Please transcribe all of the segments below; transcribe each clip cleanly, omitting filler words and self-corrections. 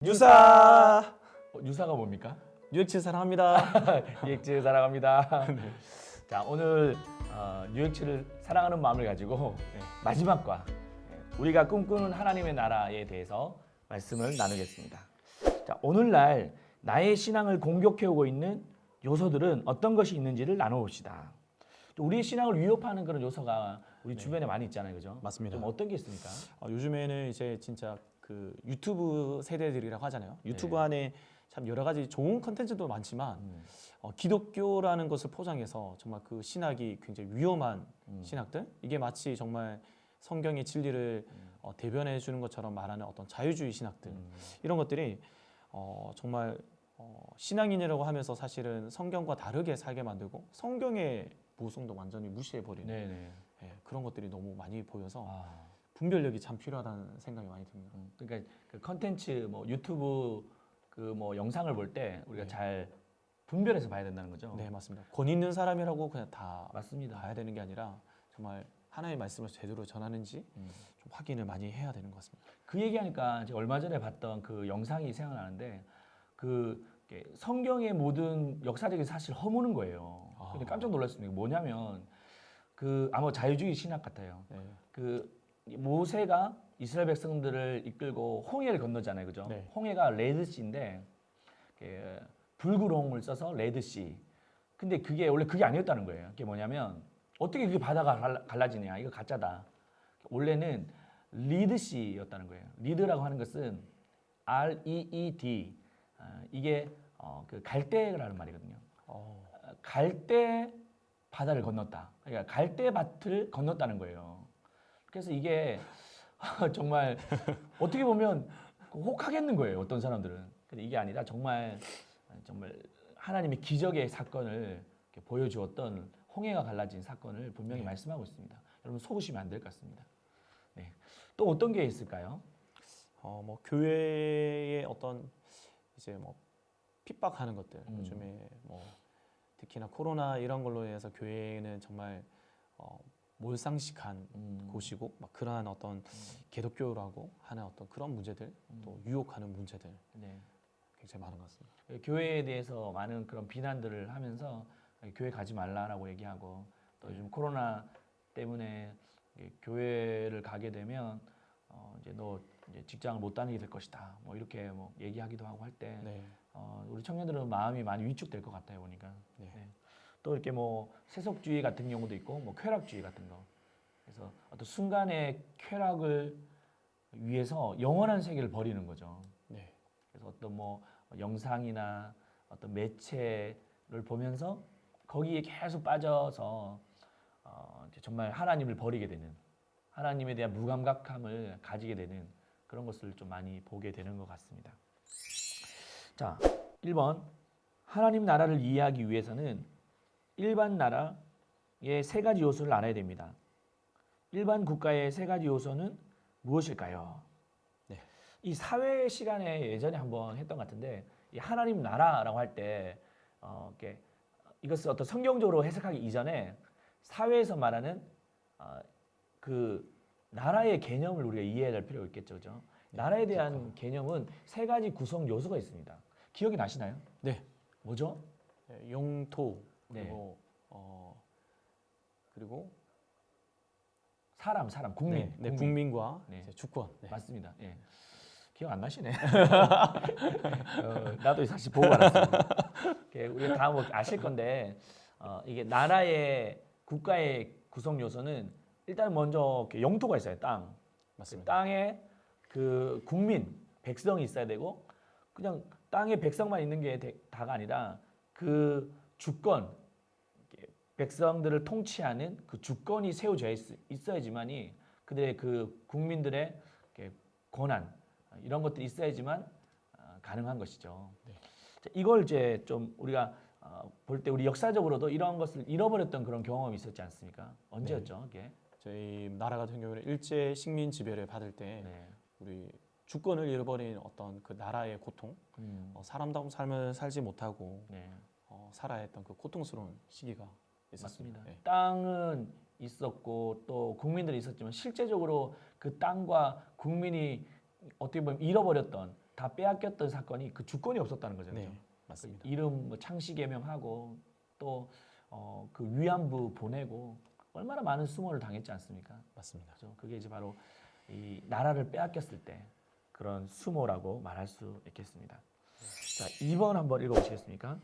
유사 유사가 뭡니까? UX 사랑합니다. UX 사랑합니다. 네. 자, 오늘 UX를 사랑하는 마음을 가지고 마지막 과 우리가 꿈꾸는 하나님의 나라에 대해서 말씀을 나누겠습니다. 자, 오늘날 나의 신앙을 공격해오고 있는 요소들은 어떤 것이 있는지를 나눠봅시다. 우리의 신앙을 위협하는 그런 요소가 우리 주변에 많이 있잖아요, 그죠? 맞습니다. 좀 어떤 게 있습니까? 요즘에는 이제 진짜 그 유튜브 세대들이라고 하잖아요. 유튜브 안에 참 여러 가지 좋은 컨텐츠도 많지만 기독교라는 것을 포장해서 정말 그 신학이 굉장히 위험한 신학들, 이게 마치 정말 성경의 진리를 대변해 주는 것처럼 말하는 어떤 자유주의 신학들, 이런 것들이 정말 신앙인이라고 하면서 사실은 성경과 다르게 살게 만들고 성경의 모성도 완전히 무시해버리는 네네. 그런 것들이 너무 많이 보여서 분별력이 참 필요하다는 생각이 많이 듭니다. 그러니까 그 컨텐츠 뭐 유튜브 그 뭐 영상을 볼 때 우리가 잘 분별해서 봐야 된다는 거죠. 네, 맞습니다. 권 있는 사람이라고 그냥 다 맞습니다. 봐야 되는 게 아니라 정말 하나님의 말씀을 제대로 전하는지 좀 확인을 많이 해야 되는 것 같습니다. 그 얘기하니까 제가 얼마 전에 봤던 그 영상이 생각나는데 그 성경의 모든 역사적인 사실 허무는 거예요. 근데 깜짝 놀랐습니다. 뭐냐면 그 아마 자유주의 신학 같아요. 네. 그 모세가 이스라엘 백성들을 이끌고 홍해를 건너잖아요, 그죠? 네. 홍해가 레드시인데 붉은 홍을 써서 레드시. 근데 그게 원래 그게 아니었다는 거예요. 그게 뭐냐면 어떻게 그게 바다가 갈라지냐? 이거 가짜다. 원래는 리드시였다는 거예요. 리드라고 하는 것은 R-E-E-D. 이게 그 갈대라는 말이거든요. 갈대 바다를 건넜다. 그러니까 갈대밭을 건넜다는 거예요. 그래서 이게 정말 어떻게 보면 혹하겠는 거예요. 어떤 사람들은. 근데 이게 아니라 정말 하나님의 기적의 사건을 보여주었던 홍해가 갈라진 사건을 분명히 말씀하고 있습니다. 여러분 속으시면 안 될 것 같습니다. 네. 또 어떤 게 있을까요? 뭐 교회의 어떤 이제 뭐 핍박하는 것들, 요즘에 뭐 특히나 코로나 이런 걸로 인해서 교회는 정말 몰상식한 곳이고 막 그러한 어떤 기독교라고 하는 어떤 그런 문제들, 또 유혹하는 문제들 네. 굉장히 많은 것 같습니다. 교회에 대해서 많은 그런 비난들을 하면서 교회 가지 말라라고 얘기하고 또 요즘 코로나 때문에 교회를 가게 되면 이제 너 이제 직장을 못 다니게 될 것이다. 뭐 이렇게 뭐 얘기하기도 하고 할 때 우리 청년들은 마음이 많이 위축될 것 같아요 보니까. 네. 또 이렇게 뭐 세속주의 같은 경우도 있고 뭐 쾌락주의 같은 거. 그래서 어떤 순간의 쾌락을 위해서 영원한 세계를 버리는 거죠. 네. 그래서 어떤 뭐 영상이나 어떤 매체를 보면서 거기에 계속 빠져서 이제 정말 하나님을 버리게 되는, 하나님에 대한 무감각함을 가지게 되는 그런 것을 좀 많이 보게 되는 것 같습니다. 자, 1번 하나님 나라를 이해하기 위해서는 일반 나라의 세 가지 요소를 알아야 됩니다. 일반 국가의 세 가지 요소는 무엇일까요? 네. 이 사회 시간에 예전에 한번 했던 것 같은데 이 하나님 나라라고 할 때 이것을 어떤 성경적으로 해석하기 이전에 사회에서 말하는 그 나라의 개념을 우리가 이해해야 할 필요가 있겠죠, 그죠? 나라에 대한 개념은 세 가지 구성 요소가 있습니다. 기억이 나시나요? 네. 뭐죠? 영토 네. 그리고 사람, 국민. 네, 국민과 네. 이제 주권. 네. 맞습니다. 예. 기억 안 나시네. 나도 사실 보고 알았습니다. 우리가 다 뭐 아실 건데 이게 나라의 국가의 구성 요소는 일단 먼저 영토가 있어요. 땅. 맞습니다. 그 땅에 그 국민, 백성이 있어야 되고 그냥 땅에 백성만 있는 게 다가 아니라 그 주권, 백성들을 통치하는 그 주권이 세워져 있어야지만이 그들의 그 국민들의 권한 이런 것들이 있어야지만 가능한 것이죠. 네. 자, 이걸 이제 좀 우리가 볼 때 우리 역사적으로도 이런 것을 잃어버렸던 그런 경험이 있었지 않습니까? 언제였죠? 이게? 저희 나라 같은 경우는 일제 식민 지배를 받을 때 우리 주권을 잃어버린 어떤 그 나라의 고통, 사람다운 삶을 살지 못하고 살아야 했던 그 고통스러운 시기가 있었습니다. 맞습니다. 땅은 있었고 또 국민들이 있었지만 실제적으로 그 땅과 국민이 어떻게 보면 잃어버렸던 다 빼앗겼던 사건이 그 주권이 없었다는 거잖아요. 네, 맞습니다. 이름 뭐 창씨 개명하고 또 그 위안부 보내고 얼마나 많은 수모를 당했지 않습니까? 맞습니다. 그죠? 그게 이제 바로 이 나라를 빼앗겼을 때 그런 수모라고 말할 수 있겠습니다. 자, 2번 한번 읽어보시겠습니까?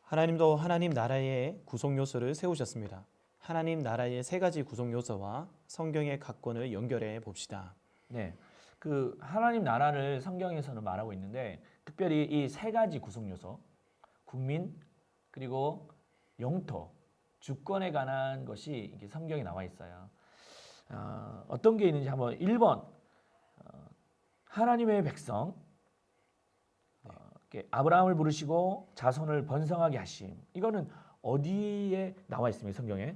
하나님도 하나님 나라의 구성 요소를 세우셨습니다. 하나님 나라의 세 가지 구성 요소와 성경의 각권을 연결해 봅시다. 네, 그 하나님 나라를 성경에서는 말하고 있는데 특별히 이 세 가지 구성 요소, 국민 그리고 영토, 주권에 관한 것이 이게 성경에 나와 있어요. 어떤 게 있는지 한번 1번 하나님의 백성 이렇게 아브라함을 부르시고 자손을 번성하게 하심. 이거는 어디에 나와 있습니까? 성경에?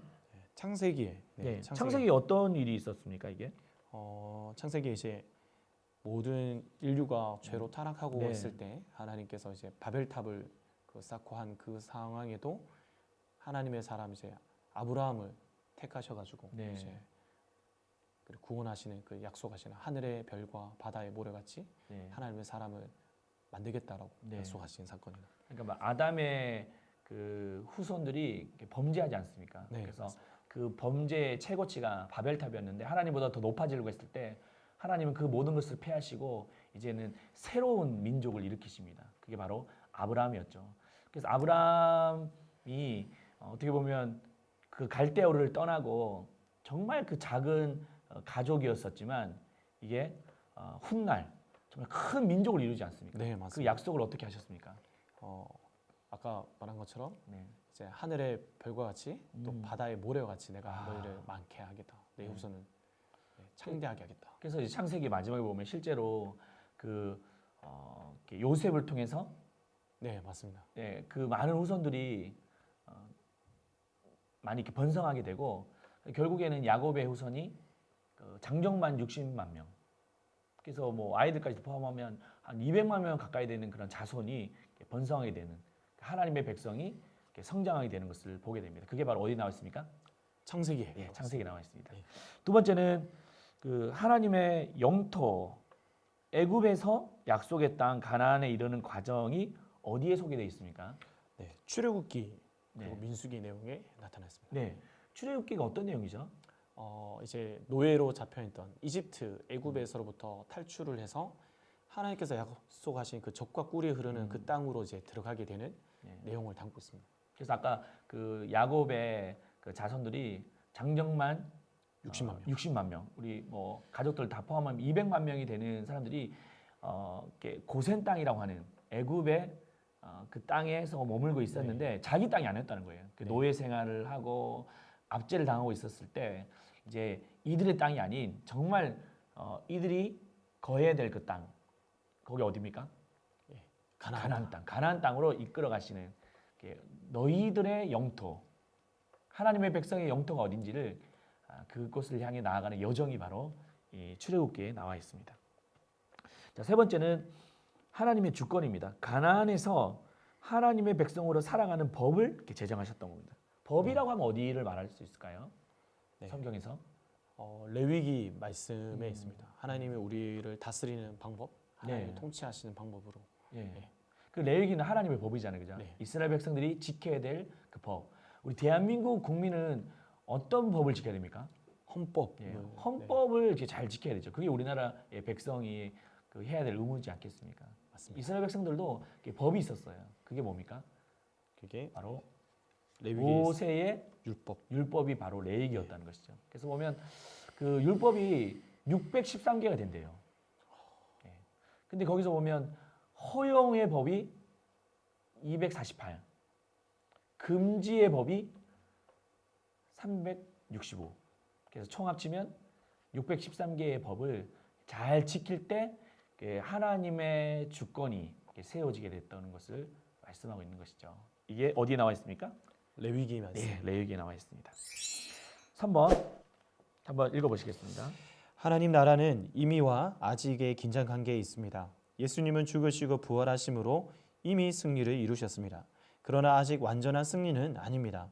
창세기에 네, 창세기 어떤 일이 있었습니까? 이게? 창세기에 이제 모든 인류가 죄로 타락하고 네. 있을 때 하나님께서 이제 바벨탑을 쌓고 한 그 상황에도 하나님의 사람 이제 아브라함을 택하셔가지고 네. 이제 구원하시는 그 약속하시는 하늘의 별과 바다의 모래같이 네. 하나님의 사람을 만들겠다라고 네. 약속하신 사건이다. 그러니까 막 아담의 그 후손들이 이렇게 범죄하지 않습니까? 네, 그래서 맞습니다. 그 범죄의 최고치가 바벨탑이었는데 하나님보다 더 높아지려고 했을 때 하나님은 그 모든 것을 폐하시고 이제는 새로운 민족을 일으키십니다. 그게 바로 아브라함이었죠. 그래서 아브라함이 어떻게 보면 그 갈대아우를 떠나고 정말 그 작은 가족이었었지만 이게 훗날 정말 큰 민족을 이루지 않습니까? 네, 그 맞습니다. 약속을 어떻게 하셨습니까? 아까 말한 것처럼 네. 이제 하늘의 별과 같이 또 바다의 모래와 같이 내가 아. 너희를 많게 하겠다. 내 네. 후손을 창대하게 하겠다. 그래서 이제 창세기 마지막에 보면 실제로 그 이렇게 요셉을 통해서 네, 맞습니다. 네, 그 많은 후손들이 많이 이렇게 번성하게 되고 결국에는 야곱의 후손이 장정만 60만 명. 그래서 뭐 아이들까지 포함하면 한 200만 명 가까이 되는 그런 자손이 번성하게 되는 하나님의 백성이 성장하게 되는 것을 보게 됩니다. 그게 바로 어디 나와 있습니까? 창세기에. 예, 창세기에 나와 있습니다. 네. 두 번째는 그 하나님의 영토 애굽에서 약속의 땅 가나안에 이르는 과정이 어디에 소개되어 있습니까? 네, 출애굽기 그리고 네. 민수기 내용에 나타났습니다. 네. 출애굽기가 어떤 내용이죠? 이제 노예로 잡혀있던 이집트 애굽에서로부터 탈출을 해서 하나님께서 약속하신 그 젖과 꿀이 흐르는 그 땅으로 이제 들어가게 되는 네. 내용을 담고 있습니다. 그래서 아까 그 야곱의 그 자손들이 장정만 60만 명. 60만 명. 우리 뭐 가족들 다 포함하면 200만 명이 되는 사람들이 이렇게 고센 땅이라고 하는 애굽의 그 땅에서 머물고 있었는데 자기 땅이 아니었다는 거예요. 그 네. 노예 생활을 하고 압제를 당하고 있었을 때 이제 이들의 땅이 아닌 정말 이들이 거해야 될 그 땅. 거기 어디입니까? 가나안 땅. 가나안 땅으로 이끌어 가시는 너희들의 영토. 하나님의 백성의 영토가 어딘지를 그곳을 향해 나아가는 여정이 바로 이 출애굽기에 나와 있습니다. 자, 세 번째는 하나님의 주권입니다. 가나안에서 하나님의 백성으로 살아가는 법을 이렇게 제정하셨던 겁니다. 법이라고 하면 어디를 말할 수 있을까요? 네. 성경에서 레위기 말씀에 있습니다. 하나님이 우리를 다스리는 방법, 하나님이 네. 통치하시는 방법으로. 예. 네. 그 레위기는 하나님의 법이잖아요, 그죠? 네. 이스라엘 백성들이 지켜야 될 그 법. 우리 대한민국 국민은 어떤 법을 지켜야 됩니까? 헌법. 예. 헌법을 이렇게 잘 지켜야 되죠. 그게 우리나라의 백성이 해야 될 의무지 않겠습니까? 맞습니다. 이스라엘 백성들도 법이 있었어요. 그게 뭡니까? 그게 바로 레위기 모세의 율법. 율법이 바로 레위기였다는 것이죠. 그래서 보면 그 율법이 613개가 된대요. 예. 근데 거기서 보면 허용의 법이 248, 금지의 법이 365. 그래서 총 합치면 613개의 법을 잘 지킬 때 하나님의 주권이 세워지게 됐다는 것을 말씀하고 있는 것이죠. 이게 어디에 나와 있습니까? 레위기 말씀. 네, 레위기에 나와 있습니다. 3번 한번 읽어보시겠습니다. 하나님 나라는 이미와 아직의 긴장 관계에 있습니다. 예수님은 죽으시고 부활하심으로 이미 승리를 이루셨습니다. 그러나 아직 완전한 승리는 아닙니다.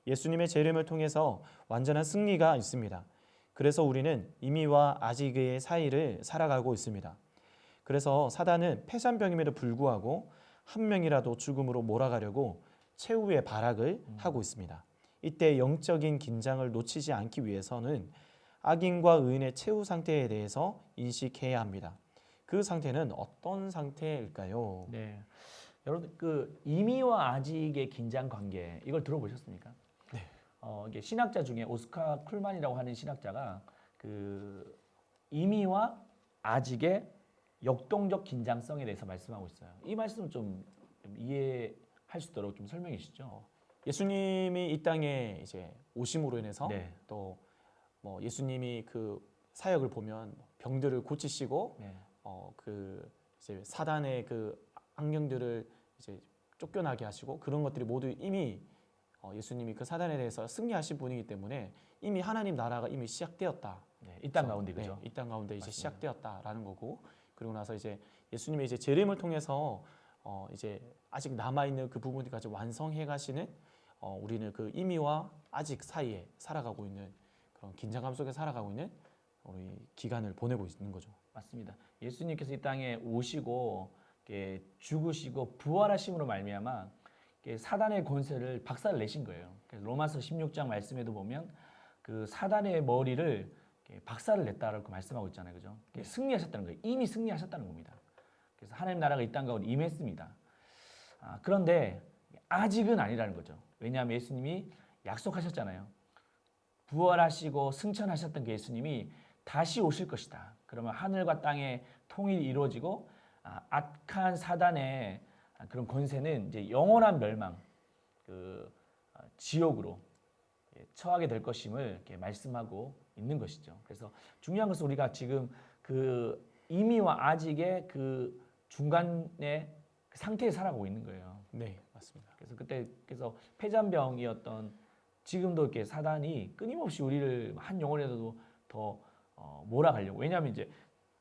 예수님의 재림을 통해서 완전한 승리가 있습니다. 그래서 우리는 이미와 아직의 사이를 살아가고 있습니다. 그래서 사단은 패잔병임에도 불구하고 한 명이라도 죽음으로 몰아가려고 최후의 발악을 하고 있습니다. 이때 영적인 긴장을 놓치지 않기 위해서는 악인과 의인의 최후 상태에 대해서 인식해야 합니다. 그 상태는 어떤 상태일까요? 네. 여러분 그 이미와 아직의 긴장 관계 이걸 들어보셨습니까? 네. 이게 신학자 중에 오스카 쿨만이라고 하는 신학자가 그 이미와 아직의 역동적 긴장성에 대해서 말씀하고 있어요. 이 말씀을 좀 이해할 수 있도록 좀 설명해 주시죠. 예수님이 이 땅에 이제 오심으로 인해서 네. 또 뭐 예수님이 그 사역을 보면 병들을 고치시고 네. 그 이제 사단의 그 악령들을 이제 쫓겨나게 하시고 그런 것들이 모두 이미 예수님이 그 사단에 대해서 승리하신 분이기 때문에 이미 하나님 나라가 이미 시작되었다. 네. 이 땅 가운데 그죠? 네, 이 땅 가운데 이제 맞습니다. 시작되었다라는 거고 그리고 나서 이제 예수님의 이제 재림을 통해서 이제 아직 남아 있는 그 부분까지 완성해 가시는 우리는 그 이미와 아직 사이에 살아가고 있는 그런 긴장감 속에 살아가고 있는 우리 기간을 보내고 있는 거죠. 맞습니다. 예수님께서 이 땅에 오시고 이렇게 죽으시고 부활하심으로 말미암아 이렇게 사단의 권세를 박살을 내신 거예요. 그래서 로마서 16장 말씀에도 보면 그 사단의 머리를 이렇게 박살을 냈다라고 말씀하고 있잖아요, 그죠? 승리하셨다는 거예요. 이미 승리하셨다는 겁니다. 그래서 하나님 나라가 이 땅 가운데 임했습니다. 그런데 아직은 아니라는 거죠. 왜냐하면 예수님이 약속하셨잖아요. 부활하시고 승천하셨던 그 예수님이 다시 오실 것이다. 그러면 하늘과 땅의 통일이 이루어지고 악한 사단의 그런 권세는 이제 영원한 멸망, 그 지옥으로 처하게 될 것임을 이렇게 말씀하고 있는 것이죠. 그래서 중요한 것은 우리가 지금 그 이미와 아직의 그 중간의 그 상태에 살아가고 있는 거예요. 네, 맞습니다. 그래서 폐잔병이었던 지금도 이렇게 사단이 끊임없이 우리를 한 영혼에도 더 몰아가려고. 왜냐하면 이제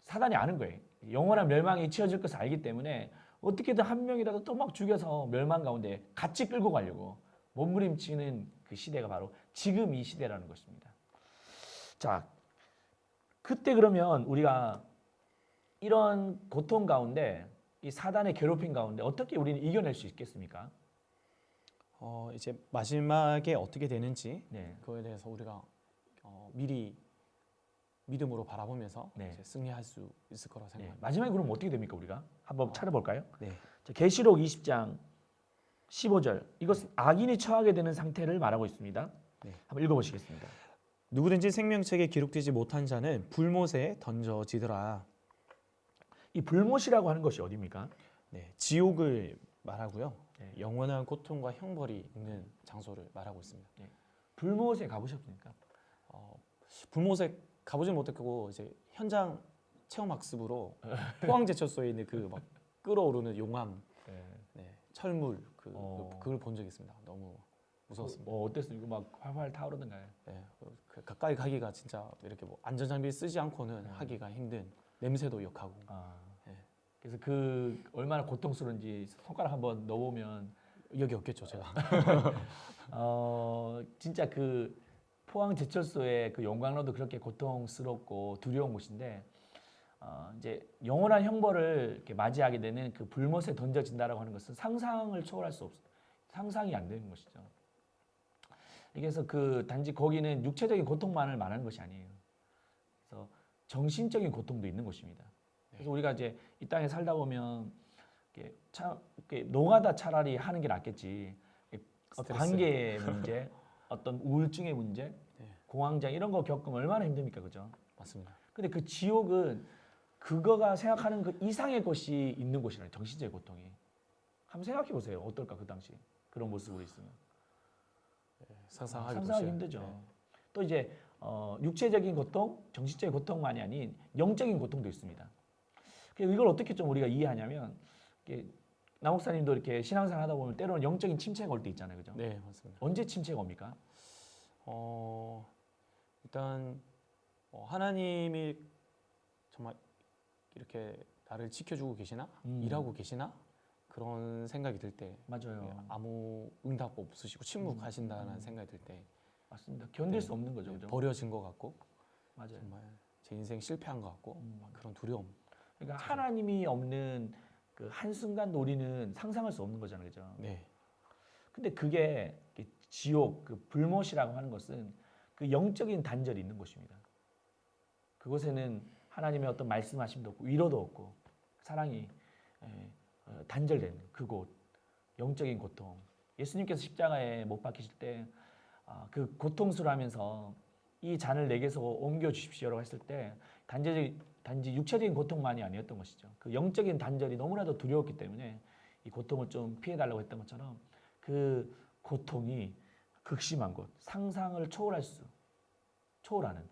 사단이 아는 거예요. 영원한 멸망이 치어질 것을 알기 때문에 어떻게든 한 명이라도 또 막 죽여서 멸망 가운데 같이 끌고 가려고 몸부림치는 그 시대가 바로 지금 이 시대라는 것입니다. 자, 그때 그러면 우리가 이런 고통 가운데 이 사단의 괴롭힘 가운데 어떻게 우리는 이겨낼 수 있겠습니까? 이제 마지막에 어떻게 되는지 네. 그거에 대해서 우리가 미리 믿음으로 바라보면서 네. 이제 승리할 수 있을 거라고 네. 생각합니다. 마지막에 그럼 어떻게 됩니까 우리가? 한번 찾아볼까요? 네. 자, 계시록 20장 15절 이것은 악인이 처하게 되는 상태를 말하고 있습니다. 네. 한번 읽어보시겠습니다. 누구든지 생명책에 기록되지 못한 자는 불못에 던져지더라. 이 불못이라고 하는 것이 어디입니까? 네, 지옥을 말하고요. 네. 영원한 고통과 형벌이 있는 장소를 말하고 있습니다. 불못에 가보셨습니까? 불못에 가보진 못했고 이제 현장 체험 학습으로 포항제철소에 있는 그 막 끓어오르는 용암, 네, 철물 그걸 본 적이 있습니다. 너무 무서웠습니다. 어땠어요? 이거 막 활활 타오르던가요? 네, 그 가까이 가기가 진짜 이렇게 뭐 안전장비 쓰지 않고는 하기가 힘든 냄새도 역하고. 네. 그래서 그 얼마나 고통스러운지 손가락 한번 넣어보면 여기 없겠죠 제가. 진짜 그 포항 제철소의 그 용광로도 그렇게 고통스럽고 두려운 곳인데 이제 영원한 형벌을 이렇게 맞이하게 되는 그 불못에 던져진다라고 하는 것은 상상을 초월할 수 상상이 안 되는 것이죠. 그래서 그 단지 거기는 육체적인 고통만을 말하는 것이 아니에요. 그래서 정신적인 고통도 있는 곳입니다. 그래서 우리가 이제 이 땅에 살다 보면 이렇게 노가다 차라리 하는 게 낫겠지. 관계의 문제, 어떤 우울증의 문제, 공황장 이런 거 겪으면 얼마나 힘듭니까, 그죠? 맞습니다. 근데 그 지옥은 그거가 생각하는 그 이상의 것이 있는 곳이라는 정신적인 고통이. 한번 생각해 보세요. 어떨까 그 당시 그런 모습으로 있으면. 상상하기 힘들죠. 네. 또 이제 육체적인 고통, 정신적인 고통만이 아닌 영적인 고통도 있습니다. 그래서 이걸 어떻게 좀 우리가 이해하냐면 나 목사님도 이렇게 신앙생활 하다 보면 때로는 영적인 침체가 올 때 있잖아요, 그죠? 네, 맞습니다. 언제 침체가 옵니까? 일단 하나님이 정말 이렇게 나를 지켜주고 계시나 일하고 계시나 그런 생각이 들 때 맞아요. 아무 응답 없으시고 침묵하신다는 생각이 들 때 맞습니다. 견딜 수 없는 거죠, 그죠? 버려진 것 같고 맞아요. 정말 제 인생 실패한 것 같고 막 그런 두려움. 그러니까 하나님이 없는 그 한순간 우리는 상상할 수 없는 거잖아요. 그죠? 네. 근데 그게 지옥, 그 불못이라고 하는 것은 그 영적인 단절이 있는 곳입니다. 그곳에는 하나님의 어떤 말씀하심도 없고 위로도 없고 사랑이 단절된 그곳, 영적인 고통. 예수님께서 십자가에 못 박히실 때 그 고통스러워하면서 이 잔을 내게서 옮겨 주십시오라고 했을 때 단지 육체적인 고통만이 아니었던 것이죠. 그 영적인 단절이 너무나도 두려웠기 때문에 이 고통을 좀 피해달라고 했던 것처럼 그 고통이 극심한 곳, 상상을 초월하는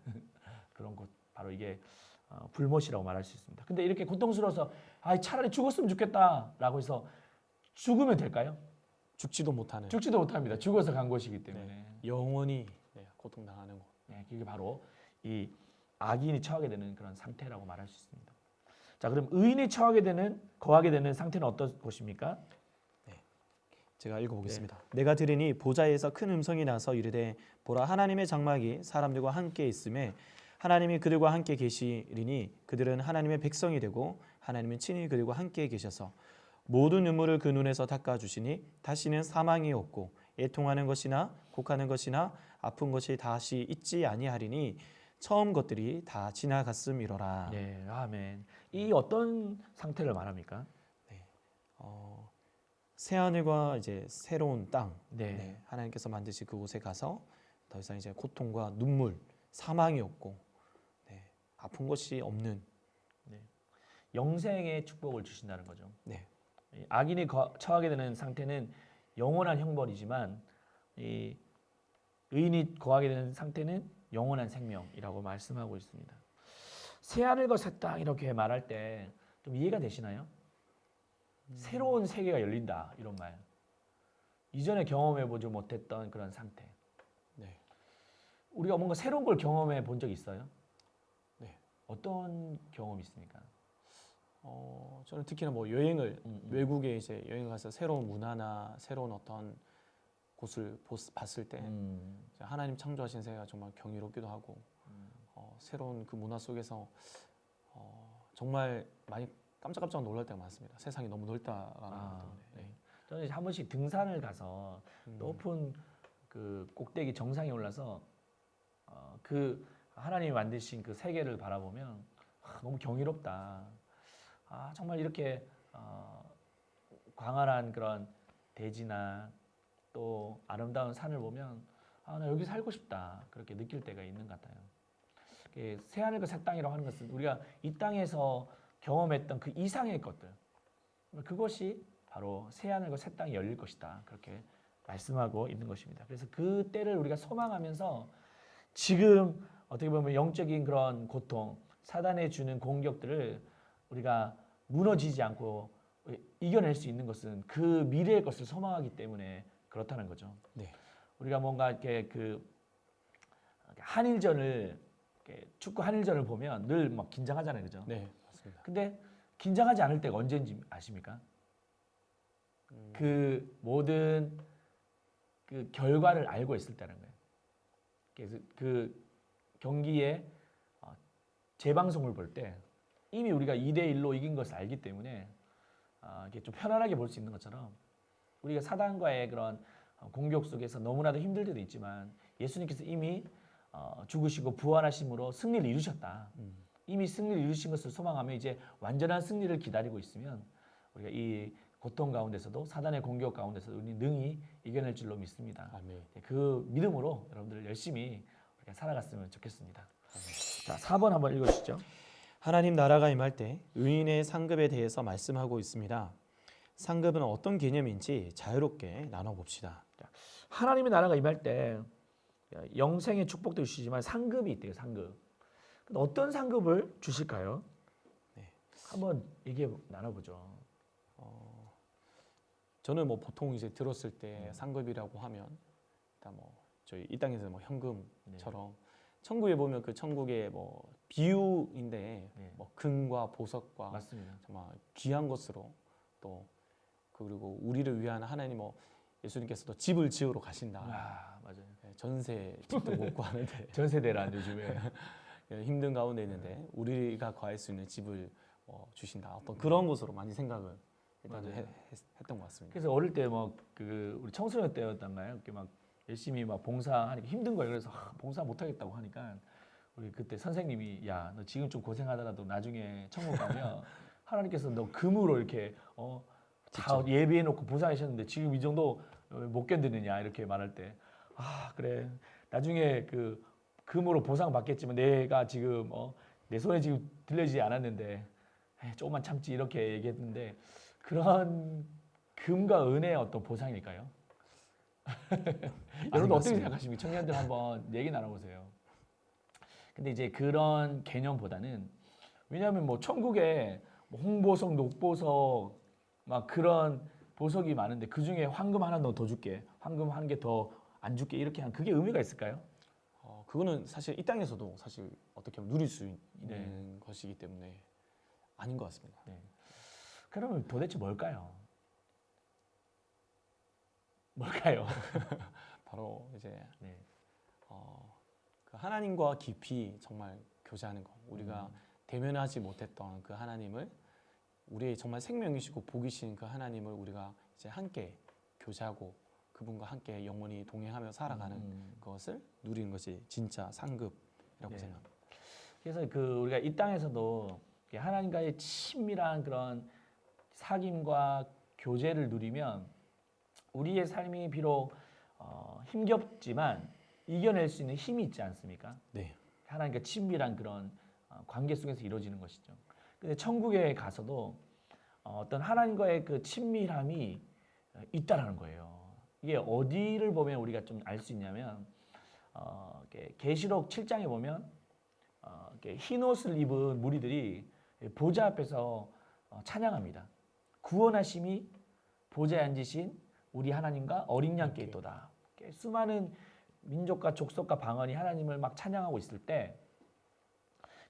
그런 곳, 바로 이게 불못이라고 말할 수 있습니다. 근데 이렇게 고통스러워서 차라리 죽었으면 좋겠다라고 해서 죽으면 될까요? 죽지도 못하는. 죽지도 못합니다. 죽어서 간 곳이기 때문에. 네. 영원히 고통당하는 곳. 네, 그게 바로 이 악인이 처하게 되는 그런 상태라고 말할 수 있습니다. 자, 그럼 의인이 거하게 되는 상태는 어떤 곳입니까? 제가 읽어보겠습니다. 내가 들으니 보좌에서 큰 음성이 나서 이르되 보라 하나님의 장막이 사람들과 함께 있음에 하나님이 그들과 함께 계시리니 그들은 하나님의 백성이 되고 하나님은 친히 그들과 함께 계셔서 모든 눈물을 그 눈에서 닦아주시니 다시는 사망이 없고 애통하는 것이나 곡하는 것이나 아픈 것이 다시 있지 아니하리니 처음 것들이 다 지나갔음이로라. 네, 아멘. 이 어떤 상태를 말합니까? 새 하늘과 이제 새로운 땅, 네. 하나님께서 만드신 그곳에 가서 더 이상 이제 고통과 눈물, 사망이 없고 아픈 것이 없는 영생의 축복을 주신다는 거죠. 네. 이 악인이 처하게 되는 상태는 영원한 형벌이지만 이 의인이 거하게 되는 상태는 영원한 생명이라고 말씀하고 있습니다. 새 하늘과 새 땅 이렇게 말할 때 좀 이해가 되시나요? 새로운 세계가 열린다 이런 말. 이전에 경험해보지 못했던 그런 상태. 네. 우리가 뭔가 새로운 걸 경험해 본 적 있어요? 네. 어떤 경험이 있습니까? 저는 특히나 뭐 여행을 외국에 이제 여행 가서 새로운 문화나 새로운 어떤 곳을 봤을 때 하나님 창조하신 세계가 정말 경이롭기도 하고 새로운 그 문화 속에서 정말 많이 깜짝깜짝 놀랄 때가 많습니다. 세상이 너무 넓다라는 것 때문에. 네. 저는 한 번씩 등산을 가서 높은 그 꼭대기 정상에 올라서 그 하나님이 만드신 그 세계를 바라보면 너무 경이롭다. 정말 이렇게 광활한 그런 대지나 또 아름다운 산을 보면 나 여기 살고 싶다 그렇게 느낄 때가 있는 것 같아요. 새 하늘과 새 땅이라고 하는 것은 우리가 이 땅에서 경험했던 그 이상의 것들, 그것이 바로 새 하늘과 새 땅이 열릴 것이다 그렇게 말씀하고 있는 것입니다. 그래서 그 때를 우리가 소망하면서 지금 어떻게 보면 영적인 그런 고통, 사단에 주는 공격들을 우리가 무너지지 않고 이겨낼 수 있는 것은 그 미래의 것을 소망하기 때문에 그렇다는 거죠. 네. 우리가 뭔가 이렇게 그 한일전을 축구 한일전을 보면 늘 막 긴장하잖아요, 그죠? 네, 맞습니다. 근데 긴장하지 않을 때가 언제인지 아십니까? 그 모든 그 결과를 알고 있을 때라는 거예요. 그래서 그 경기의 재방송을 볼 때 이미 우리가 2대1로 이긴 것을 알기 때문에 이게 좀 편안하게 볼 수 있는 것처럼 우리가 사단과의 그런 공격 속에서 너무나도 힘들 때도 있지만 예수님께서 이미 죽으시고 부활하심으로 승리를 이루셨다. 이미 승리를 이루신 것을 소망하며 이제 완전한 승리를 기다리고 있으면 우리가 이 고통 가운데서도 사단의 공격 가운데서도 우리 능히 이겨낼 줄로 믿습니다. 아멘. 그 믿음으로 여러분들 열심히 우리가 살아갔으면 좋겠습니다. 자, 4번 한번 읽어주시죠. 하나님 나라가 임할 때 의인의 상급에 대해서 말씀하고 있습니다. 상급은 어떤 개념인지 자유롭게 나눠봅시다. 하나님의 나라가 임할 때 영생의 축복도 주시지만 상급이 있대요. 상급. 어떤 상급을 주실까요? 네. 한번 얘기해 나눠보죠. 저는 뭐 보통 이제 들었을 때 상급이라고 하면 일단 뭐 저희 이 땅에서 뭐 현금처럼 천국에 보면 그 천국의 뭐 비유인데 뭐 금과 보석과 맞습니다. 정말 귀한 것으로 또 그리고 우리를 위한 하나님 뭐 예수님께서도 집을 지으러 가신다. 맞아요. 전세 집도 못 구하는데 전세대란 요즘에 힘든 가운데 있는데 우리가 거할 수 있는 집을 주신다. 어떤 그런 것으로 많이 생각을 일단 맞아요. 했던 것 같습니다. 그래서 어릴 때 뭐 그 우리 청소년 때였던가요? 이렇게 막 열심히 막 봉사하니까 힘든 거예요. 그래서 봉사 못 하겠다고 하니까 우리 그때 선생님이 야, 너 지금 좀 고생하더라도 나중에 천국 가면 하나님께서 너 금으로 이렇게 다 그쵸. 예비해 놓고 보상하셨는데 지금 이 정도 못 견디느냐 이렇게 말할 때 아, 그래. 나중에 그 금으로 보상 받겠지만 내가 지금 내 손에 지금 들려지지 않았는데 에이, 조금만 참지 이렇게 얘기했는데 그런 금과 은혜의 어떤 보상일까요? 여러분 어떻게 생각하십니까? 청년들 한번 얘기 나눠보세요. 근데 이제 그런 개념보다는 왜냐하면 뭐 천국에 뭐 홍보석, 녹보석 막 그런 보석이 많은데 그 중에 황금 하나 너 더 줄게, 황금 한 개 더 안 줄게 이렇게 한 그게 의미가 있을까요? 그거는 사실 이 땅에서도 사실 어떻게 보면 누릴 수 있는 네. 것이기 때문에 아닌 것 같습니다. 네. 그러면 도대체 뭘까요? 뭘까요? 바로 이제 네. 그 하나님과 깊이 정말 교제하는 것, 우리가 대면하지 못했던 그 하나님을 우리의 정말 생명이시고 복이신 그 하나님을 우리가 이제 함께 교제하고 그분과 함께 영원히 동행하며 살아가는 것을 누리는 것이 진짜 상급이라고 네. 생각합니다. 그래서 그 우리가 이 땅에서도 하나님과의 친밀한 그런 사귐과 교제를 누리면 우리의 삶이 비록 힘겹지만 이겨낼 수 있는 힘이 있지 않습니까? 네, 하나님과 친밀한 그런 관계 속에서 이루어지는 것이죠. 근데 천국에 가서도 어떤 하나님과의 그 친밀함이 있다라는 거예요. 이게 어디를 보면 우리가 좀 알 수 있냐면 계시록 7장에 보면 이렇게 흰 옷을 입은 무리들이 보좌 앞에서 찬양합니다. 구원하심이 보좌에 앉으신 우리 하나님과 어린 양께 있도다. 이렇게 수많은 민족과 족속과 방언이 하나님을 막 찬양하고 있을 때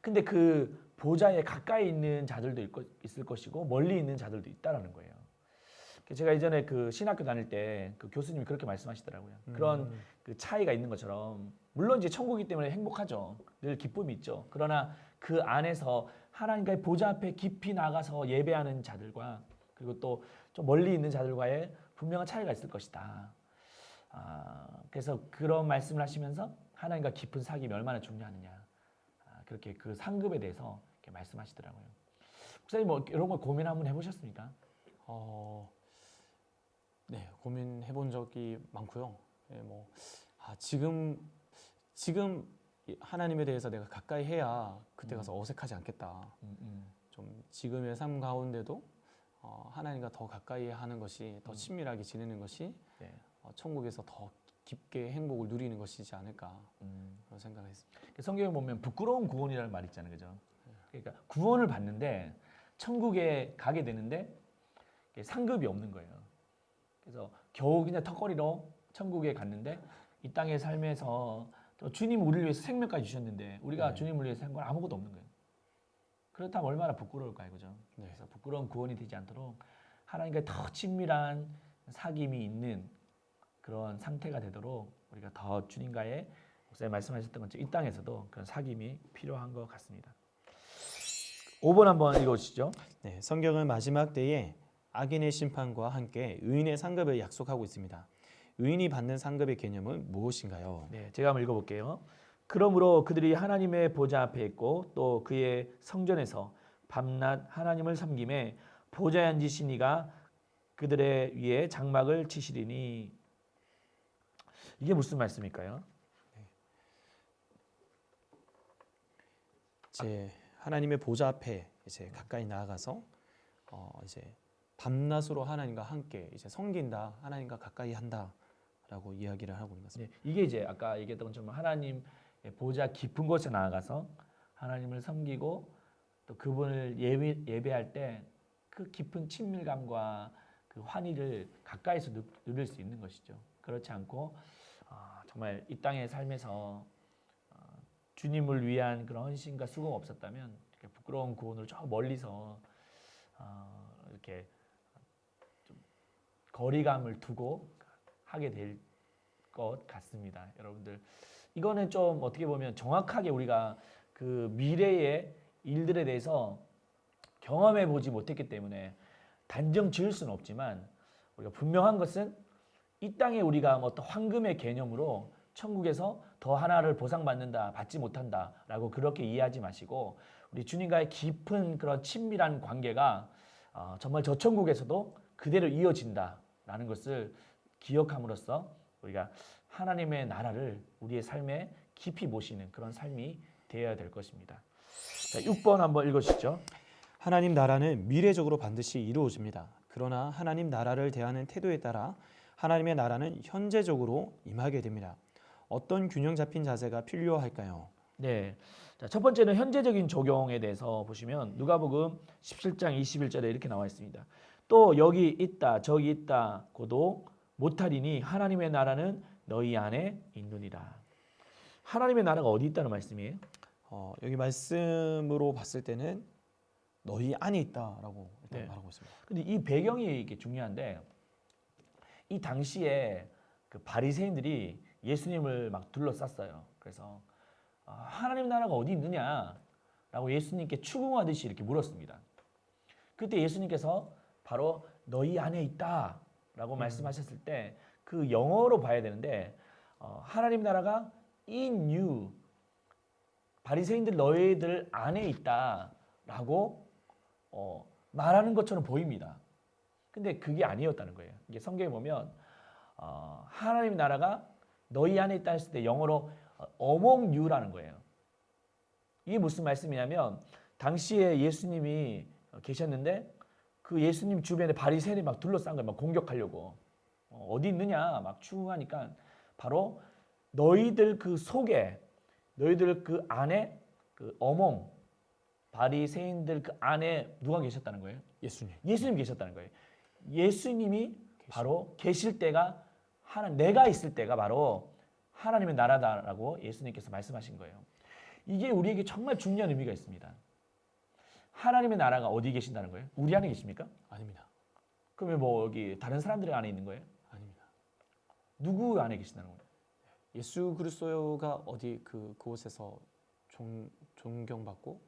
근데 그 보좌에 가까이 있는 자들도 있을 것이고 멀리 있는 자들도 있다라는 거예요. 제가 예전에 그 신학교 다닐 때 그 교수님이 그렇게 말씀하시더라고요. 그런 그 차이가 있는 것처럼 물론 이제 천국이기 때문에 행복하죠. 늘 기쁨이 있죠. 그러나 그 안에서 하나님과의 보좌 앞에 깊이 나가서 예배하는 자들과 그리고 또 좀 멀리 있는 자들과의 분명한 차이가 있을 것이다. 그래서 그런 말씀을 하시면서 하나님과 깊은 사귐이 얼마나 중요하느냐. 그렇게 그 상급에 대해서 이렇게 말씀하시더라고요. 목사님 뭐 이런 걸 고민 한번 해보셨습니까? 네, 고민해 본 적이 많고요. 예, 지금 하나님에 대해서 내가 가까이 해야 그때 가서 어색하지 않겠다. 좀 지금의 삶 가운데도 하나님과 더 가까이 하는 것이 더 친밀하게 지내는 것이 네. 천국에서 더 깊게 행복을 누리는 것이지 않을까 그런 생각을 했습니다. 성경에 보면 부끄러운 구원이라는 말이 있잖아요, 그죠? 그러니까 구원을 받는데 천국에 가게 되는데 상급이 없는 거예요. 그래서 겨우 그냥 턱걸이로 천국에 갔는데 이 땅의 삶에서 또 주님 우리를 위해서 생명까지 주셨는데 우리가 네. 주님을 위해서 한 건 아무것도 없는 거예요. 그렇다면 얼마나 부끄러울까요, 그죠? 네. 그래서 부끄러운 구원이 되지 않도록 하나님과 더 친밀한 사귐이 있는 그런 상태가 되도록 우리가 더 주님과의 목사님 말씀하셨던 것처럼 이 땅에서도 그런 사귐이 필요한 것 같습니다. 5번 한번 읽어주시죠. 네, 성경은 마지막 때에 악인의 심판과 함께 의인의 상급을 약속하고 있습니다. 의인이 받는 상급의 개념은 무엇인가요? 네, 제가 한번 읽어볼게요. 그러므로 그들이 하나님의 보좌 앞에 있고 또 그의 성전에서 밤낮 하나님을 섬김에 보좌에 앉으신 이가 그들의 위에 장막을 치시리니 이게 무슨 말씀일까요? 이제 하나님의 보좌 앞에 이제 가까이 나아가서 이제 밤낮으로 하나님과 함께 이제 섬긴다, 하나님과 가까이 한다라고 이야기를 하고 있는 것입니다. 네, 이게 이제 아까 얘기했던 것처럼 하나님 보좌 깊은 곳에 나아가서 하나님을 섬기고 또 그분을 예배할 때 그 깊은 친밀감과 그 환희를 가까이서 누릴 수 있는 것이죠. 그렇지 않고 정말 이 땅의 삶에서 주님을 위한 그런 헌신과 수고가 없었다면 이렇게 부끄러운 구원을 저 멀리서 이렇게 좀 거리감을 두고 하게 될 것 같습니다. 여러분들 이거는 좀 어떻게 보면 정확하게 우리가 그 미래의 일들에 대해서 경험해 보지 못했기 때문에 단정 지을 수는 없지만 우리가 분명한 것은 이 땅에 우리가 뭐 어떤 황금의 개념으로 천국에서 더 하나를 보상받는다, 받지 못한다라고 그렇게 이해하지 마시고 우리 주님과의 깊은 그런 친밀한 관계가 정말 저 천국에서도 그대로 이어진다라는 것을 기억함으로써 우리가 하나님의 나라를 우리의 삶에 깊이 모시는 그런 삶이 되어야 될 것입니다. 자, 6번 한번 읽으시죠. 하나님 나라는 미래적으로 반드시 이루어집니다. 그러나 하나님 나라를 대하는 태도에 따라 하나님의 나라는 현재적으로 임하게 됩니다. 어떤 균형 잡힌 자세가 필요할까요? 네. 자, 첫 번째는 현재적인 적용에 대해서 보시면 누가복음 17장 21절에 이렇게 나와 있습니다. 또 여기 있다 저기 있다 고도 못하리니 하나님의 나라는 너희 안에 있느니라. 하나님의 나라가 어디 있다는 말씀이에요? 여기 말씀으로 봤을 때는 너희 안에 있다라고 일단 네. 말하고 있습니다. 근데 이 배경이 이게 중요한데 이 당시에 그 바리새인들이 예수님을 막 둘러쌌어요. 그래서 하나님 나라가 어디 있느냐라고 예수님께 추궁하듯이 이렇게 물었습니다. 그때 예수님께서 바로 너희 안에 있다라고 말씀하셨을 때 그 영어로 봐야 되는데 하나님 나라가 in you 바리새인들 너희들 안에 있다라고 말하는 것처럼 보입니다. 근데 그게 아니었다는 거예요. 이게 성경에 보면 하나님 나라가 너희 안에 있다 했을 때 영어로 among you라는 거예요. 이게 무슨 말씀이냐면 당시에 예수님이 계셨는데 그 예수님 주변에 바리새인이 막 둘러싼 거예요. 막 공격하려고. 어디 있느냐 막 추궁하니까 바로 너희들 그 속에 너희들 그 안에 그 among 바리새인들 그 안에 누가 계셨다는 거예요? 예수님 계셨다는 거예요. 예수님이 바로 계실 때가 내가 있을 때가 바로 하나님의 나라다라고 예수님께서 말씀하신 거예요. 이게 우리에게 정말 중요한 의미가 있습니다. 하나님의 나라가 어디 계신다는 거예요? 우리 안에 계십니까? 아닙니다. 그러면 뭐 여기 다른 사람들 안에 있는 거예요? 아닙니다. 누구 안에 계신다는 거예요? 예수 그리스도가 어디 그곳에서 존경받고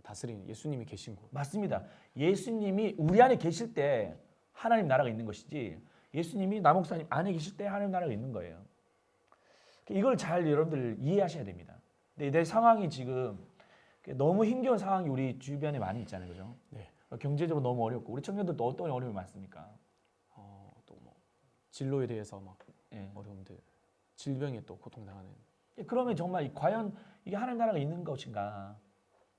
다스리는 예수님이 계신 곳. 맞습니다. 예수님이 우리 안에 계실 때 하나님 나라가 있는 것이지 예수님이 남목사님 안에 계실 때 하나님 나라가 있는 거예요. 이걸 잘 여러분들 이해하셔야 됩니다. 근데 내 상황이 지금 너무 힘겨운 상황이 우리 주변에 많이 있잖아요, 그죠? 네. 경제적으로 너무 어렵고 우리 청년들도 어떤 어려움이 많습니까? 또 뭐 진로에 대해서 막 예. 어려움들, 질병에 또 고통당하는. 그러면 정말 과연 이게 하나님 나라가 있는 것인가?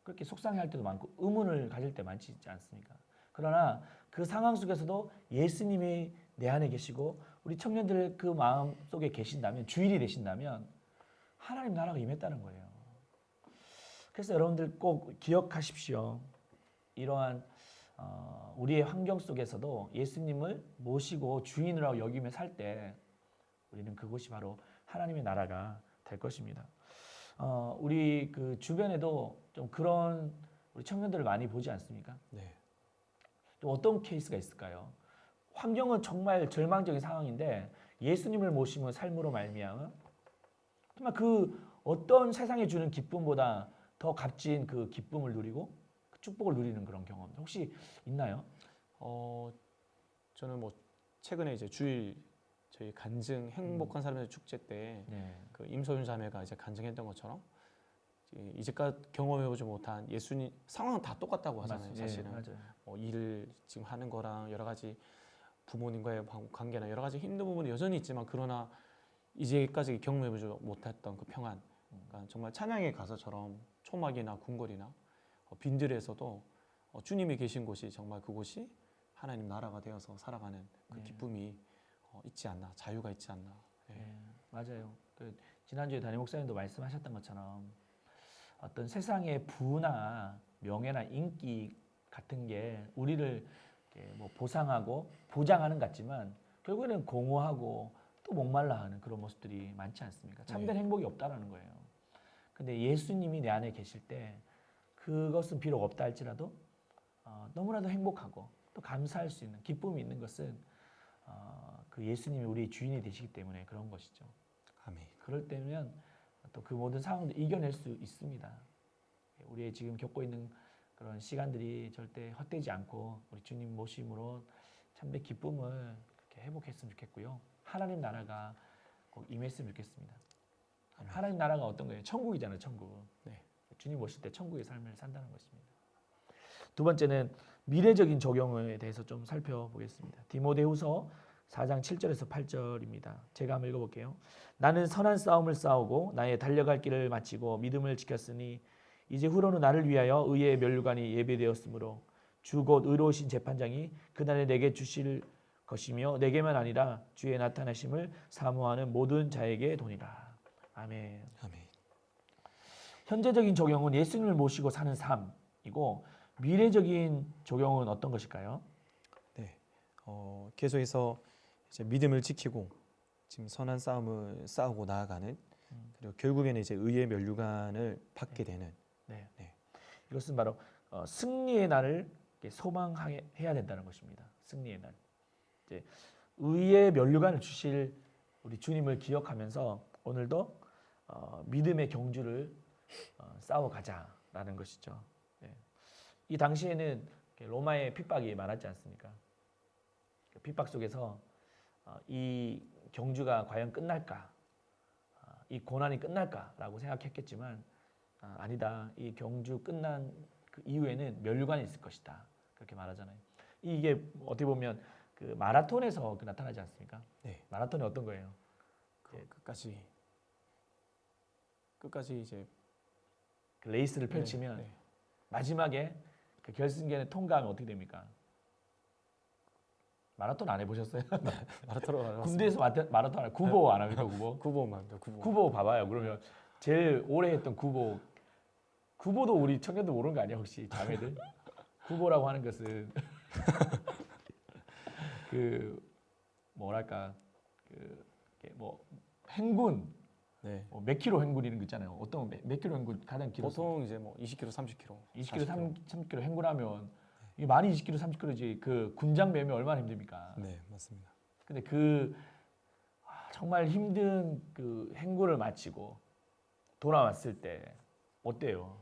그렇게 속상해할 때도 많고 의문을 가질 때 많지 않습니까? 그러나 그 상황 속에서도 예수님이 내 안에 계시고 우리 청년들 그 마음 속에 계신다면 주일이 되신다면 하나님 나라가 임했다는 거예요. 그래서 여러분들 꼭 기억하십시오. 이러한 우리의 환경 속에서도 예수님을 모시고 주인으로 여기며 살 때 우리는 그곳이 바로 하나님의 나라가 될 것입니다. 우리 그 주변에도 좀 그런 우리 청년들을 많이 보지 않습니까? 네. 또 어떤 케이스가 있을까요? 환경은 정말 절망적인 상황인데 예수님을 모시면 삶으로 말미암아 정말 그 어떤 세상에 주는 기쁨보다 더 값진 그 기쁨을 누리고 그 축복을 누리는 그런 경험 혹시 있나요? 저는 뭐 최근에 이제 주일 저희 간증 행복한 삶의 축제 때 그 임소윤 자매가 이제 간증했던 것처럼 이제까지 경험해보지 못한 예수님 상황은 다 똑같다고 하잖아요. 맞습니다. 사실은 맞아요. 일을 지금 하는 거랑 여러 가지 부모님과의 관계나 여러 가지 힘든 부분이 여전히 있지만 그러나 이제까지 경험해보지 못했던 그 평안, 그러니까 정말 찬양의 가사처럼 초막이나 궁궐이나 빈들에서도 주님이 계신 곳이 정말 그곳이 하나님 나라가 되어서 살아가는 그 기쁨이 있지 않나, 자유가 있지 않나. 맞아요. 지난주에 담임 목사님도 말씀하셨던 것처럼 어떤 세상의 부나 명예나 인기 같은 게 우리를 뭐 보상하고 보장하는 것 같지만 결국에는 공허하고 또 목말라하는 그런 모습들이 많지 않습니까? 참된 행복이 없다라는 거예요. 근데 예수님이 내 안에 계실 때 그것은 비록 없다 할지라도 너무나도 행복하고 또 감사할 수 있는 기쁨이 있는 것은 그 예수님이 우리의 주인이 되시기 때문에 그런 것이죠. 아멘. 그럴 때면 또 그 모든 상황도 이겨낼 수 있습니다. 우리의 지금 겪고 있는 그런 시간들이 절대 헛되지 않고 우리 주님 모심으로 참된 기쁨을 이렇게 회복했으면 좋겠고요. 하나님 나라가 꼭 임했으면 좋겠습니다. 하나님 나라가 어떤 거예요? 천국이잖아요, 천국. 네. 주님 오실 때 천국의 삶을 산다는 것입니다. 두 번째는 미래적인 적용에 대해서 좀 살펴보겠습니다. 디모데후서 4장 7절에서 8절입니다. 제가 한번 읽어볼게요. 나는 선한 싸움을 싸우고 나의 달려갈 길을 마치고 믿음을 지켰으니 이제 후로는 나를 위하여 의의 면류관이 예배되었으므로 주 곧 의로우신 재판장이 그날에 내게 주실 것이며 내게만 아니라 주의 나타나심을 사모하는 모든 자에게 도니라. 아멘. 아멘. 현재적인 적용은 예수님을 모시고 사는 삶이고 미래적인 적용은 어떤 것일까요? 네. 계속해서 이제 믿음을 지키고 지금 선한 싸움을 싸우고 나아가는 그리고 결국에는 이제 의의 면류관을 받게 되는 네. 네. 이것은 바로 승리의 날을 소망해야 된다는 것입니다. 승리의 날. 이제 의의 면류관을 주실 우리 주님을 기억하면서 오늘도 믿음의 경주를 싸워가자라는 것이죠. 네. 이 당시에는 로마의 핍박이 많았지 않습니까? 그 핍박 속에서 이 경주가 과연 끝날까? 이 고난이 끝날까라고 생각했겠지만 아니다. 이 경주 끝난 그 이후에는 면류관이 있을 것이다. 그렇게 말하잖아요. 이게 어떻게 보면 그 마라톤에서 나타나지 않습니까? 네. 마라톤이 어떤 거예요? 끝까지 이제 그 레이스를 펼치면 네. 마지막에 그 결승전에 통과하면 어떻게 됩니까? 마라톤 안 해보셨어요? 마라톤 군대에서 마라톤 안 구보 안 합니까? 구보? 구보만입니다. 구보. 구보 봐봐요. 그러면 제일 오래 했던 구보도 우리 청년들 모르는 거 아니야 혹시 자매들? 구보라고 하는 것은 그 뭐랄까 뭐 행군 네. 몇 킬로 행군 이런 거 있잖아요. 어떤 몇 킬로 행군 가장 길었어? 보통 이제 뭐 20km, 30km, 20km, 30km 행군하면 이게 많이 20km, 30km지 그 군장 매면 얼마나 힘듭니까? 네, 맞습니다. 근데 정말 힘든 그 행군을 마치고 돌아왔을 때 어때요?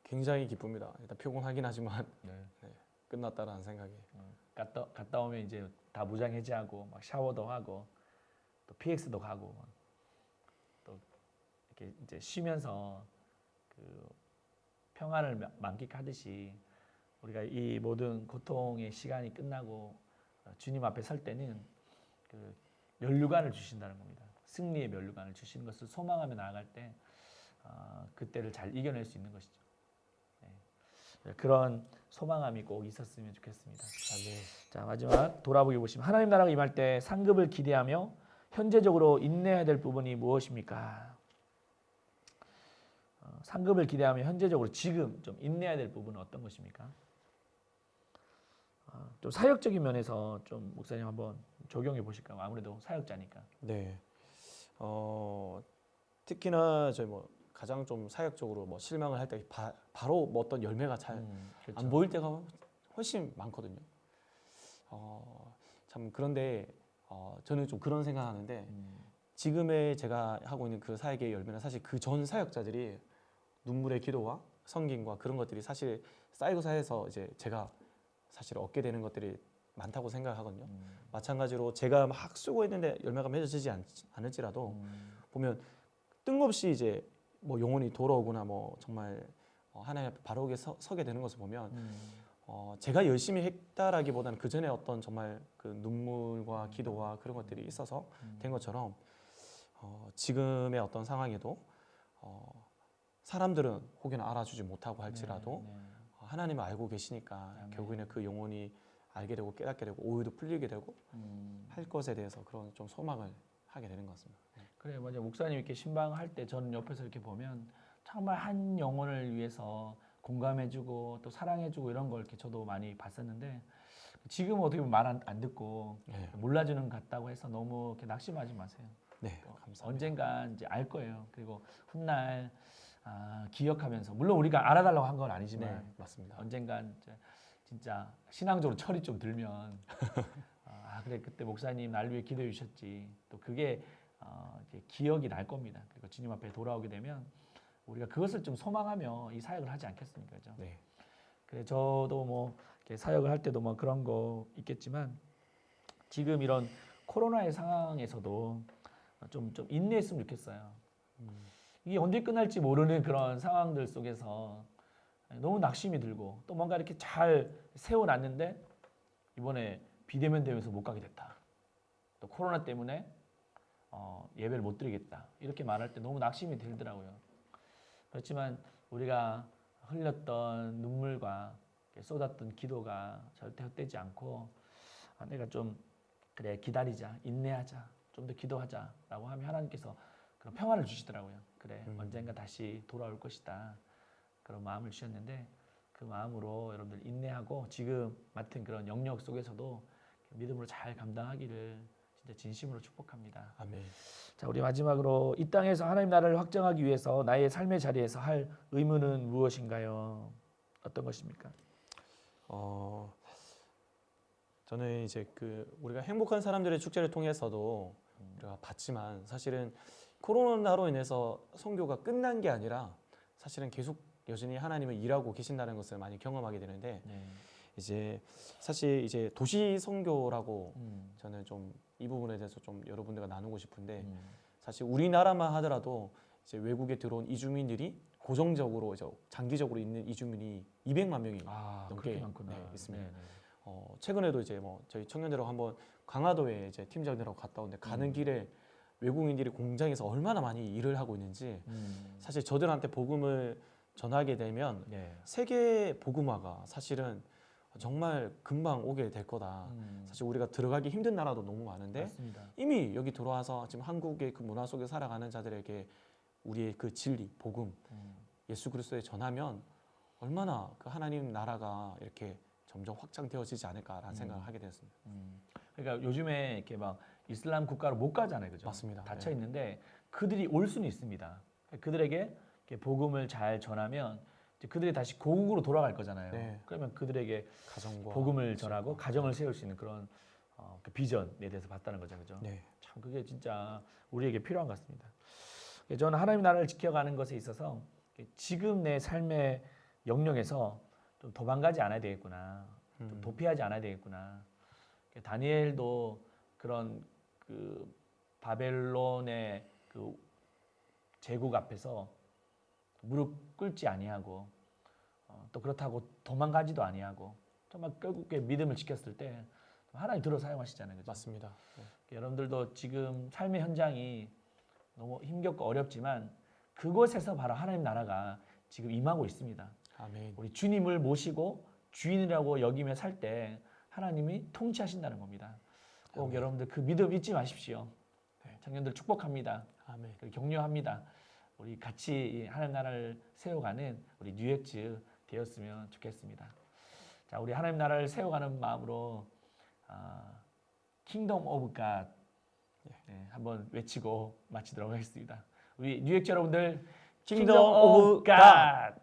굉장히 기쁩니다. 일단 피곤하긴 하지만 네. 끝났다라는 생각이. 갔다 오면 이제 다 무장 해제하고 막 샤워도 하고 또 PX도 가고 또 이렇게 이제 쉬면서 그 평안을 만끽하듯이 우리가 이 모든 고통의 시간이 끝나고 주님 앞에 설 때는 그 면류관을 주신다는 겁니다. 승리의 면류관을 주시는 것을 소망하며 나아갈 때 그때를 잘 이겨낼 수 있는 것이죠. 네. 그런 소망함이 꼭 있었으면 좋겠습니다. 자, 마지막 돌아보기 보시면 하나님 나라가 임할 때 상급을 기대하며 현재적으로 인내해야 될 부분이 무엇입니까? 상급을 기대하며 현재적으로 지금 좀 인내해야 될 부분은 어떤 것입니까? 좀 사역적인 면에서 좀 목사님 한번 적용해 보실까요? 아무래도 사역자니까. 네. 특히나 저희 뭐 가장 좀 사역적으로 뭐 실망을 할 때 바로 뭐 어떤 열매가 잘 안 그렇죠. 보일 때가 훨씬 많거든요. 참 그런데 저는 좀 그런 생각하는데 지금의 제가 하고 있는 그 사역의 열매는 사실 그 전 사역자들이 눈물의 기도와 성김과 그런 것들이 사실 쌓이고 쌓여서 이제 제가 사실 얻게 되는 것들이 많다고 생각하거든요. 마찬가지로 제가 막 쓰고 있는데 열매가 맺어지지 않을지라도 보면 뜬금없이 이제 뭐 영혼이 돌아오거나 뭐 정말 하나님 앞에 바로 서게 되는 것을 보면 제가 열심히 했다라기보다는 그 전에 어떤 정말 그 눈물과 기도와 그런 것들이 있어서 된 것처럼 지금의 어떤 상황에도 사람들은 혹여나 알아주지 못하고 할지라도 하나님을 알고 계시니까 결국에는 그 영혼이 알게 되고 깨닫게 되고 오해도 풀리게 되고 할 것에 대해서 그런 좀 소망을 하게 되는 것 같습니다. 그래 맞아 목사님 이렇게 신방할 때 저는 옆에서 이렇게 보면 정말 한 영혼을 위해서 공감해주고 또 사랑해주고 이런 걸 이렇게 저도 많이 봤었는데 지금 어떻게 보면 말 안 듣고 네. 몰라주는 것 같다고 해서 너무 이렇게 낙심하지 마세요. 네, 감사합니다. 언젠가 이제 알 거예요. 그리고 훗날 기억하면서 물론 우리가 알아달라고 한 건 아니지만 네, 맞습니다. 언젠간 진짜 신앙적으로 철이 좀 들면 그래 그때 목사님 날 위해 기도해 주셨지 또 그게 이제 기억이 날 겁니다. 그리고 주님 앞에 돌아오게 되면 우리가 그것을 좀 소망하며 이 사역을 하지 않겠습니까? 그죠? 네. 그래 저도 뭐 이렇게 사역을 할 때도 뭐 그런 거 있겠지만 지금 이런 코로나의 상황에서도 좀 인내했으면 좋겠어요. 이게 언제 끝날지 모르는 그런 상황들 속에서 너무 낙심이 들고 또 뭔가 이렇게 잘 세워놨는데 이번에 비대면 되면서 못 가게 됐다. 또 코로나 때문에 예배를 못 드리겠다. 이렇게 말할 때 너무 낙심이 들더라고요. 그렇지만 우리가 흘렸던 눈물과 쏟았던 기도가 절대 헛되지 않고 내가 좀 그래 기다리자, 인내하자, 좀 더 기도하자라고 하면 하나님께서 그런 평안을 주시더라고요. 그래 언젠가 다시 돌아올 것이다. 그런 마음을 주셨는데 그 마음으로 여러분들 인내하고 지금 맡은 그런 영역 속에서도 믿음으로 잘 감당하기를 진짜 진심으로 축복합니다. 아멘. 자, 우리 마지막으로 이 땅에서 하나님 나라를 확정하기 위해서 나의 삶의 자리에서 할 의무는 무엇인가요? 어떤 것입니까? 저는 이제 우리가 행복한 사람들의 축제를 통해서도 우리가 봤지만 사실은 코로나로 인해서 선교가 끝난 게 아니라 사실은 계속 여전히 하나님은 일하고 계신다는 것을 많이 경험하게 되는데 이제 사실 이제 도시 선교라고 저는 좀 이 부분에 대해서 좀 여러분들과 나누고 싶은데 사실 우리나라만 하더라도 이제 외국에 들어온 이주민들이 고정적으로 이제 장기적으로 있는 이주민이 200만 명이 넘게 있습니다. 최근에도 이제 뭐 저희 청년들하고 한번 강화도에 이제 팀장들하고 갔다 오는데 가는 길에 외국인들이 공장에서 얼마나 많이 일을 하고 있는지 사실 저들한테 복음을 전하게 되면 세계 복음화가 사실은 정말 금방 오게 될 거다. 사실 우리가 들어가기 힘든 나라도 너무 많은데 맞습니다. 이미 여기 들어와서 지금 한국의 그 문화 속에 살아가는 자들에게 우리의 그 진리, 복음, 예수 그리스도에 전하면 얼마나 그 하나님 나라가 이렇게 점점 확장되어지지 않을까라는 생각을 하게 되었습니다. 그러니까 요즘에 이렇게 막 이슬람 국가로 못 가잖아요, 그죠? 맞습니다. 닫혀 있는데 그들이 올 수는 있습니다. 그들에게 이렇게 복음을 잘 전하면 이제 그들이 다시 고국으로 돌아갈 거잖아요. 네. 그러면 그들에게 가정과 복음을 전하고 가정을 세울 수 있는 그런 그 비전에 대해서 봤다는 거죠, 그죠? 네. 참 그게 진짜 우리에게 필요한 것 같습니다. 저는 하나님 나라를 지켜가는 것에 있어서 지금 내 삶의 영역에서 좀 도망가지 않아야 되겠구나, 좀 도피하지 않아야 되겠구나. 다니엘도 그런 그 바벨론의 그 제국 앞에서 무릎 꿇지 아니하고 또 그렇다고 도망가지도 아니하고 정말 결국에 믿음을 지켰을 때 하나님 들어 사용하시잖아요, 그죠? 맞습니다. 네. 여러분들도 지금 삶의 현장이 너무 힘겹고 어렵지만 그곳에서 바로 하나님 나라가 지금 임하고 있습니다. 아멘. 우리 주님을 모시고 주인이라고 여기며 살 때 하나님이 통치하신다는 겁니다. 꼭 여러분들 그 믿음 잊지 마십시오. 청년들 축복합니다. 아멘. 그리고 격려합니다. 우리 같이 이 하나님 나라를 세워가는 우리 뉴액츠 되었으면 좋겠습니다. 자, 우리 하나님 나라를 세워가는 마음으로 킹덤 오브 갓 한번 외치고 마치도록 하겠습니다. 우리 뉴액츠 여러분들 킹덤 오브 갓.